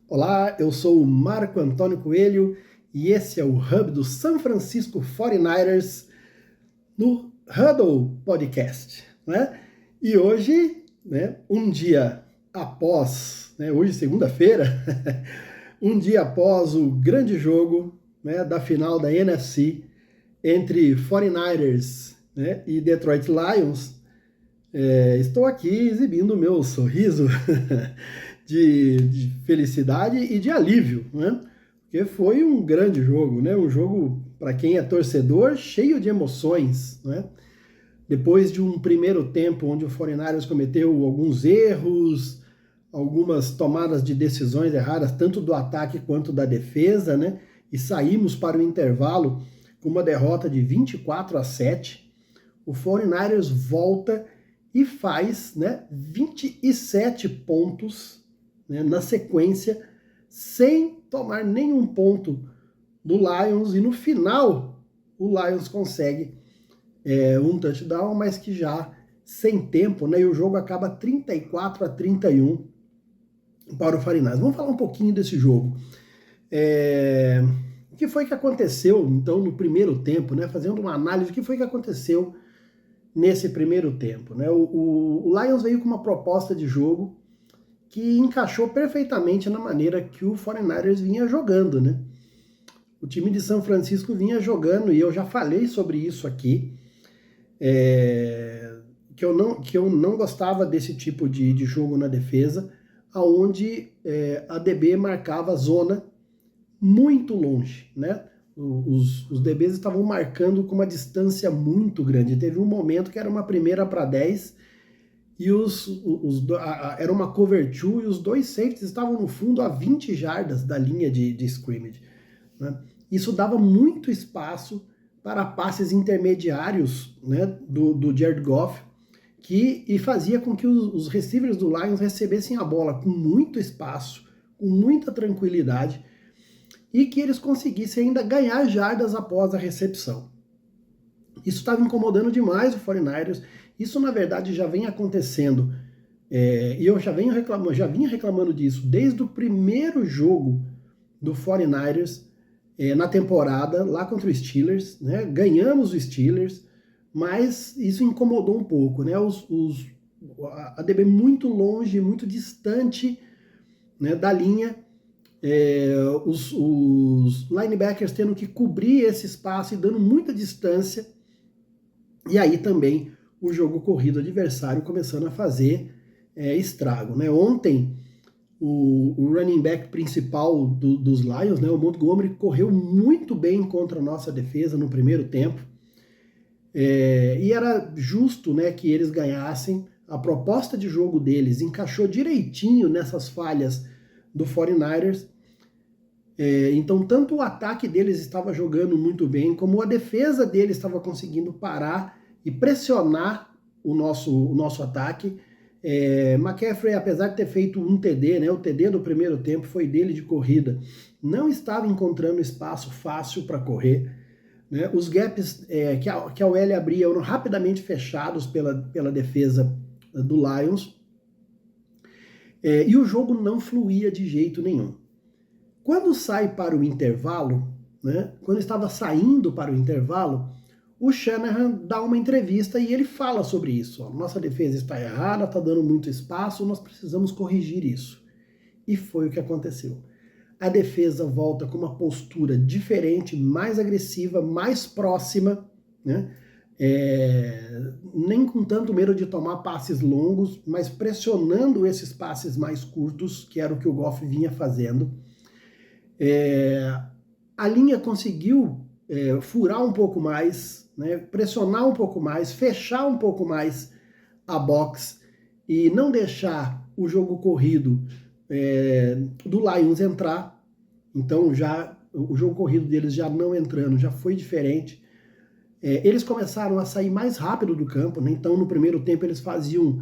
Olá, eu sou o Marco Antônio Coelho e esse é o Hub do San Francisco 49ers no Huddle Podcast, né? E hoje, né, um dia após, né, hoje segunda-feira, um dia após o grande jogo, né, da final da NFC entre 49ers, né, e Detroit Lions, estou aqui exibindo o meu sorriso de felicidade e de alívio, né? Porque foi um grande jogo, né? Um jogo, para quem é torcedor, cheio de emoções, né? Depois de um primeiro tempo onde o 49ers cometeu alguns erros, algumas tomadas de decisões erradas, tanto do ataque quanto da defesa, né? E saímos para o intervalo com uma derrota de 24-7. O 49ers volta e faz, né, 27 pontos, né, na sequência, sem tomar nenhum ponto do Lions, e no final o Lions consegue um touchdown, mas que já sem tempo, né, e o jogo acaba 34-31 para o 49ers. Vamos falar um pouquinho desse jogo. O que foi que aconteceu, então, no primeiro tempo, né, fazendo uma análise, o que foi que aconteceu nesse primeiro tempo, né? O Lions veio com uma proposta de jogo que encaixou perfeitamente na maneira que o 49ers vinha jogando, né? O time de São Francisco vinha jogando, e eu já falei sobre isso aqui, que eu não gostava desse tipo de jogo na defesa, aonde a DB marcava a zona muito longe, né? Os DBs estavam marcando com uma distância muito grande. Teve um momento que era uma primeira para 10 e era uma cover 2 e os dois safeties estavam no fundo a 20 jardas da linha de scrimmage, né? Isso dava muito espaço para passes intermediários, né, do Jared Goff, e fazia com que os receivers do Lions recebessem a bola com muito espaço, com muita tranquilidade, e que eles conseguissem ainda ganhar jardas após a recepção. Isso estava incomodando demais o 49ers. Isso, na verdade, já vem acontecendo, e eu já vinha reclamando disso desde o primeiro jogo do 49ers na temporada, lá contra os Steelers, né? Ganhamos os Steelers, mas isso incomodou um pouco, né? A DB muito longe, muito distante, né, da linha, os linebackers tendo que cobrir esse espaço e dando muita distância, e aí também o jogo corrido adversário começando a fazer estrago, né? Ontem o running back principal dos Lions, né, o Montgomery, correu muito bem contra a nossa defesa no primeiro tempo, e era justo, né, que eles ganhassem. A proposta de jogo deles encaixou direitinho nessas falhas do 49ers. Então, tanto o ataque deles estava jogando muito bem, como a defesa deles estava conseguindo parar e pressionar o nosso ataque. McCaffrey, apesar de ter feito um TD, né, o TD do primeiro tempo foi dele de corrida, não estava encontrando espaço fácil para correr, né? Os gaps que a OL abria eram rapidamente fechados pela defesa do Lions, e o jogo não fluía de jeito nenhum. Quando sai para o intervalo, né, quando estava saindo para o intervalo, o Shanahan dá uma entrevista e ele fala sobre isso. Ó, nossa defesa está errada, está dando muito espaço, nós precisamos corrigir isso. E foi o que aconteceu. A defesa volta com uma postura diferente, mais agressiva, mais próxima, né? Nem com tanto medo de tomar passes longos, mas pressionando esses passes mais curtos, que era o que o Goff vinha fazendo. A linha conseguiu furar um pouco mais, né, pressionar um pouco mais, fechar um pouco mais a box e não deixar o jogo corrido do Lions entrar. Então já o jogo corrido deles já não entrando, já foi diferente. Eles começaram a sair mais rápido do campo, né? Então no primeiro tempo eles faziam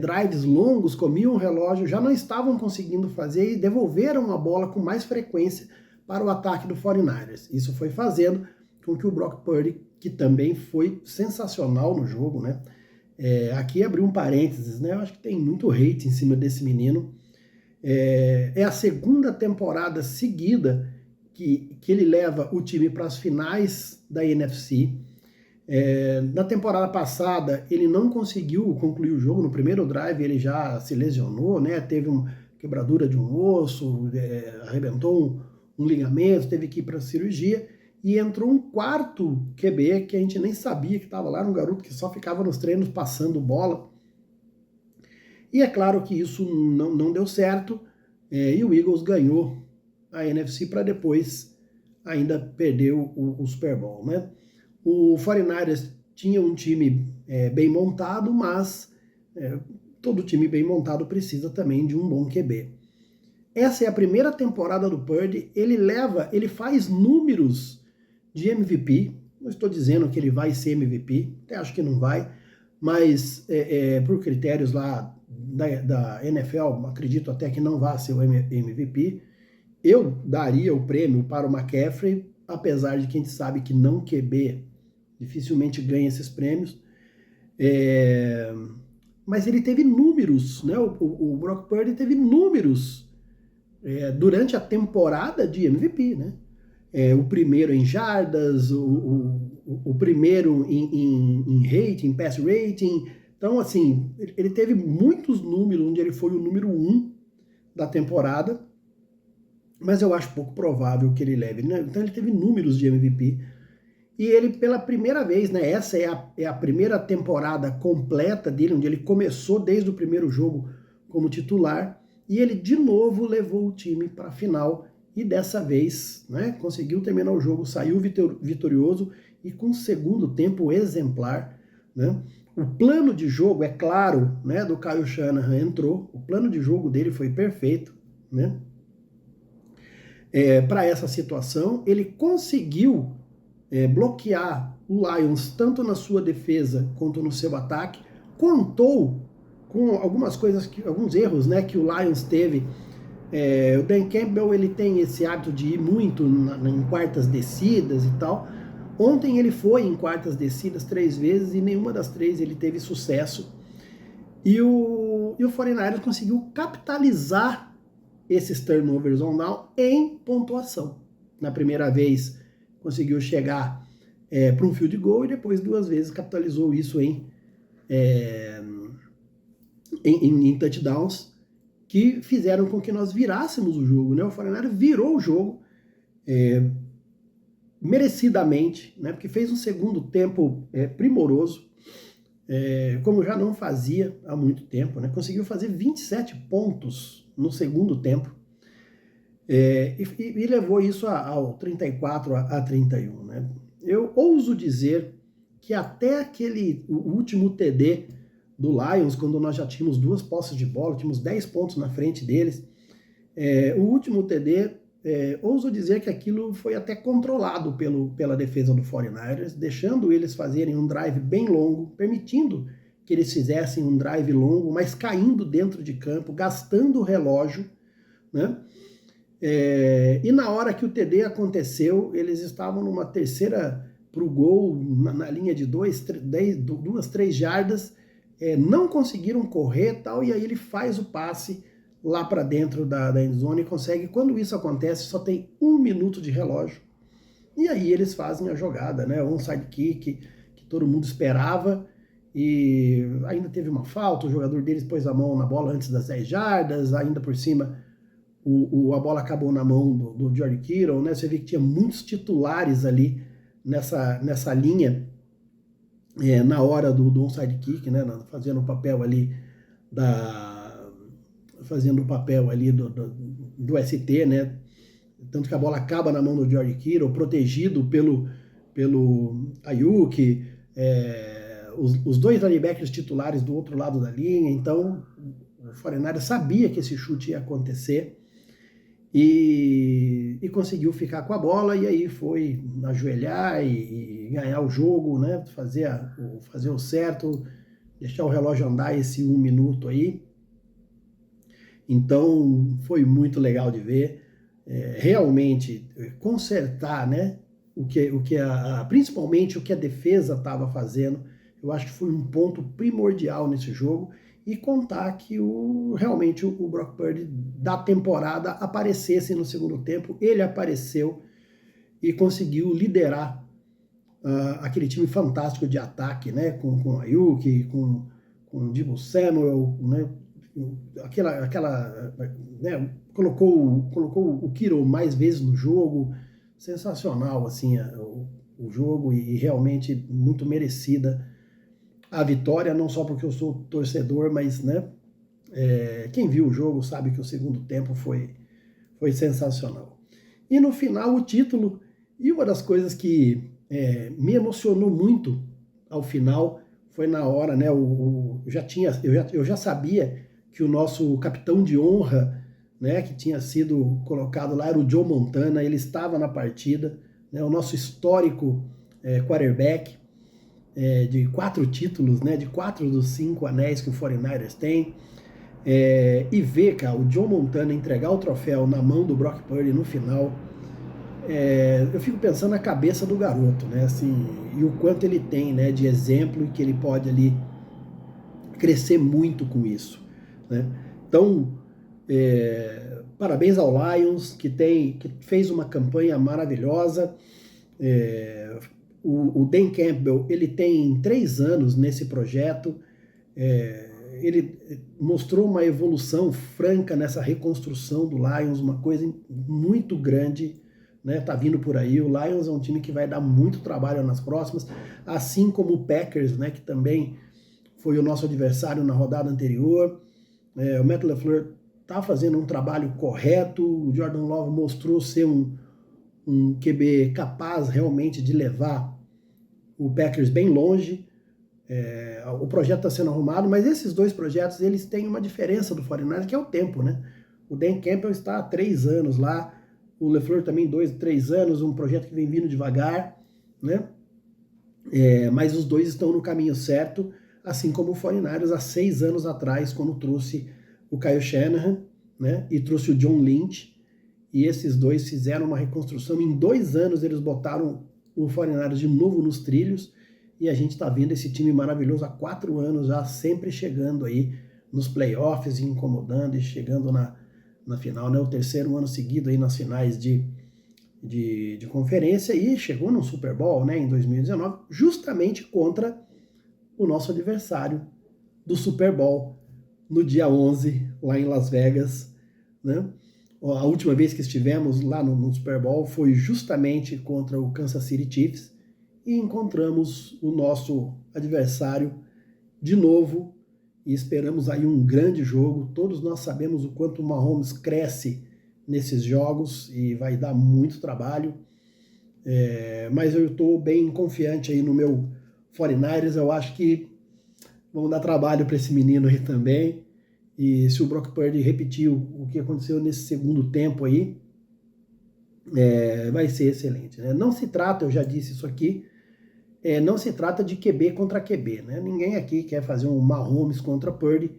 drives longos, comiam o relógio, já não estavam conseguindo fazer e devolveram a bola com mais frequência para o ataque do 49ers. Isso foi fazendo com que o Brock Purdy, que também foi sensacional no jogo, né? Aqui abriu um parênteses, né? Eu acho que tem muito hate em cima desse menino. É a segunda temporada seguida que ele leva o time para as finais da NFC. Na temporada passada, ele não conseguiu concluir o jogo. No primeiro drive, ele já se lesionou, né? Teve uma quebradura de um osso, arrebentou um ligamento, teve que ir para a cirurgia. E entrou um quarto QB que a gente nem sabia que estava lá, um garoto que só ficava nos treinos passando bola. E é claro que isso não deu certo, e o Eagles ganhou a NFC para depois ainda perder o Super Bowl, né? O 49ers tinha um time bem montado, mas todo time bem montado precisa também de um bom QB. Essa é a primeira temporada do Purdy, ele faz números de MVP, não estou dizendo que ele vai ser MVP, até acho que não vai, mas por critérios lá da NFL, acredito até que não vai ser o MVP, eu daria o prêmio para o McCaffrey, apesar de que a gente sabe que não QB dificilmente ganha esses prêmios, mas ele teve números, né? O Brock Purdy teve números durante a temporada de MVP, né? O primeiro em jardas, o primeiro em rating, pass rating. Então, assim, ele teve muitos números, onde ele foi o número 1 da temporada, mas eu acho pouco provável que ele leve, né? Então ele teve números de MVP, e ele pela primeira vez, né, essa é a primeira temporada completa dele, onde ele começou desde o primeiro jogo como titular, e ele de novo levou o time para a final, e dessa vez, né, conseguiu terminar o jogo, saiu vitorioso e com um segundo tempo exemplar, né? O plano de jogo, é claro, né, do Kyle Shanahan entrou, o plano de jogo dele foi perfeito, né? Para essa situação, ele conseguiu bloquear o Lions tanto na sua defesa quanto no seu ataque, contou com algumas coisas, alguns erros, né, que o Lions teve. O Dan Campbell, ele tem esse hábito de ir muito em quartas descidas e tal. Ontem ele foi em quartas descidas 3 vezes e nenhuma das 3 ele teve sucesso. E o 49ers conseguiu capitalizar esses turnovers on down em pontuação. Na primeira vez conseguiu chegar para um field goal e depois 2 vezes capitalizou isso em touchdowns que fizeram com que nós virássemos o jogo, né? O 49ers virou o jogo merecidamente, né? Porque fez um segundo tempo primoroso, como já não fazia há muito tempo, né? Conseguiu fazer 27 pontos no segundo tempo, e levou isso ao 34-31, né? Eu ouso dizer que até o último TD do Lions, quando nós já tínhamos 2 posses de bola, tínhamos 10 pontos na frente deles, o último TD, ouso dizer que aquilo foi até controlado pela defesa do 49ers, deixando eles fazerem um drive bem longo, permitindo que eles fizessem um drive longo, mas caindo dentro de campo, gastando o relógio, né? E na hora que o TD aconteceu, eles estavam numa terceira para o gol, na linha de 2, 3 jardas, não conseguiram correr tal, e aí ele faz o passe lá para dentro da endzone e consegue. Quando isso acontece, só tem 1 minuto de relógio, e aí eles fazem a jogada, né? Um sidekick que todo mundo esperava, e ainda teve uma falta, o jogador deles pôs a mão na bola antes das 10 jardas, ainda por cima a bola acabou na mão do George Kittle, né? Você vê que tinha muitos titulares ali nessa linha, na hora do onside kick, né? Fazendo o papel ali do ST, né? Tanto que a bola acaba na mão do George Kittle, protegido pelo Ayuk, os 2 linebackers titulares do outro lado da linha. Então o 49ers sabia que esse chute ia acontecer e conseguiu ficar com a bola, e aí foi ajoelhar e ganhar o jogo, né? Fazer o certo, deixar o relógio andar esse 1 minuto aí. Então foi muito legal de ver, realmente consertar, né? Principalmente o que a defesa estava fazendo. Eu acho que foi um ponto primordial nesse jogo, e contar que realmente o Brock Purdy da temporada aparecesse no segundo tempo. Ele apareceu e conseguiu liderar aquele time fantástico de ataque, né, com Ayuk, com o Deebo Samuel, né, né, colocou o Kittle mais vezes no jogo. Sensacional, assim, o jogo, e realmente muito merecida a vitória, não só porque eu sou torcedor, mas, né, quem viu o jogo sabe que o segundo tempo foi sensacional. E no final o título, e uma das coisas que me emocionou muito ao final foi na hora, né, eu já sabia que o nosso capitão de honra, né, que tinha sido colocado lá, era o Joe Montana. Ele estava na partida, né, o nosso histórico quarterback, de 4 títulos, né, de 4 dos 5 anéis que o 49ers tem. E ver, cara, o Joe Montana entregar o troféu na mão do Brock Purdy no final, eu fico pensando na cabeça do garoto, né, assim, e o quanto ele tem, né, de exemplo, e que ele pode ali crescer muito com isso, né? Então, parabéns ao Lions, que fez uma campanha maravilhosa. O Dan Campbell, ele tem 3 anos nesse projeto. Ele mostrou uma evolução franca nessa reconstrução do Lions, uma coisa muito grande, né? Tá vindo por aí. O Lions é um time que vai dar muito trabalho nas próximas, assim como o Packers, né, que também foi o nosso adversário na rodada anterior. O Matt LaFleur está fazendo um trabalho correto. O Jordan Love mostrou ser um QB capaz realmente de levar o Packers bem longe. O projeto está sendo arrumado, mas esses 2 projetos, eles têm uma diferença do 49ers, que é o tempo, né? O Dan Campbell está há 3 anos lá, o LaFleur também 2, 3 anos, um projeto que vem vindo devagar, né? Mas os 2 estão no caminho certo, assim como o 49ers há 6 anos atrás, quando trouxe o Kyle Shanahan, né, e trouxe o John Lynch, e esses 2 fizeram uma reconstrução. Em 2 anos eles botaram o 49ers de novo nos trilhos, e a gente está vendo esse time maravilhoso há 4 anos já, sempre chegando aí nos playoffs, incomodando e chegando na final, né, o 3º ano seguido aí nas finais de conferência, e chegou no Super Bowl, né, em 2019, justamente contra o nosso adversário do Super Bowl, no dia 11, lá em Las Vegas, né? A última vez que estivemos lá no Super Bowl foi justamente contra o Kansas City Chiefs, e encontramos o nosso adversário de novo, e esperamos aí um grande jogo. Todos nós sabemos o quanto o Mahomes cresce nesses jogos, e vai dar muito trabalho, mas eu estou bem confiante aí no meu 49ers. Eu acho que vão dar trabalho para esse menino aí também, e se o Brock Purdy repetir o que aconteceu nesse segundo tempo aí, vai ser excelente, né? Não se trata, eu já disse isso aqui, não se trata de QB contra QB, né? Ninguém aqui quer fazer um Mahomes contra Purdy,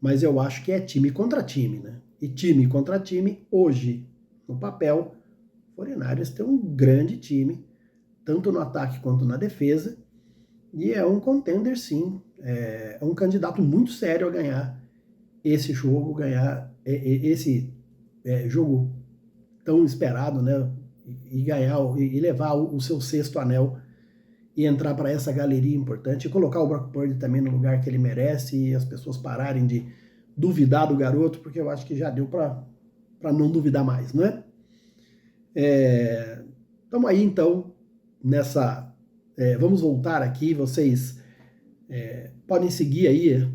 mas eu acho que é time contra time, né? E time contra time, hoje, no papel, o 49ers tem um grande time, tanto no ataque quanto na defesa, e é um contender, sim, é um candidato muito sério a ganhar esse jogo, ganhar esse jogo tão esperado, né? E ganhar e levar o seu 6º anel, e entrar para essa galeria importante, e colocar o Brock Purdy também no lugar que ele merece, e as pessoas pararem de duvidar do garoto, porque eu acho que já deu para não duvidar mais, não é? Estamos aí então nessa. Vamos voltar aqui. Vocês podem seguir aí,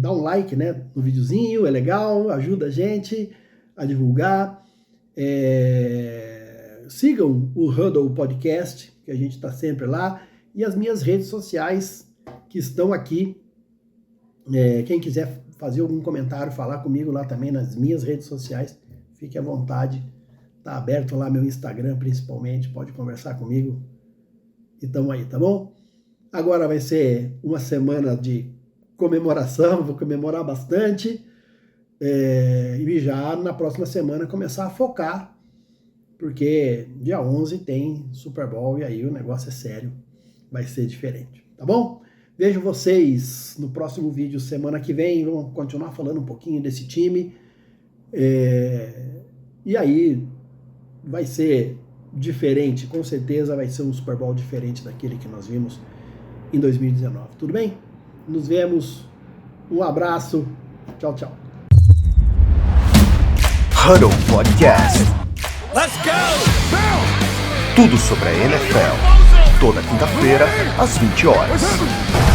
dar um like, né, no videozinho, é legal, ajuda a gente a divulgar. Sigam o Huddle Podcast, que a gente está sempre lá, e as minhas redes sociais que estão aqui. Quem quiser fazer algum comentário, falar comigo lá também nas minhas redes sociais, fique à vontade. Tá aberto lá meu Instagram, principalmente, pode conversar comigo. E tamo aí, tá bom? Agora vai ser uma semana de comemoração, vou comemorar bastante, e já na próxima semana começar a focar, porque dia 11 tem Super Bowl, e aí o negócio é sério, vai ser diferente, tá bom? Vejo vocês no próximo vídeo semana que vem. Vamos continuar falando um pouquinho desse time. E aí vai ser diferente, com certeza vai ser um Super Bowl diferente daquele que nós vimos em 2019. Tudo bem? Nos vemos. Um abraço. Tchau, tchau. Huddle Podcast. Let's go! Tudo sobre a NFL. Toda quinta-feira, às 20 horas.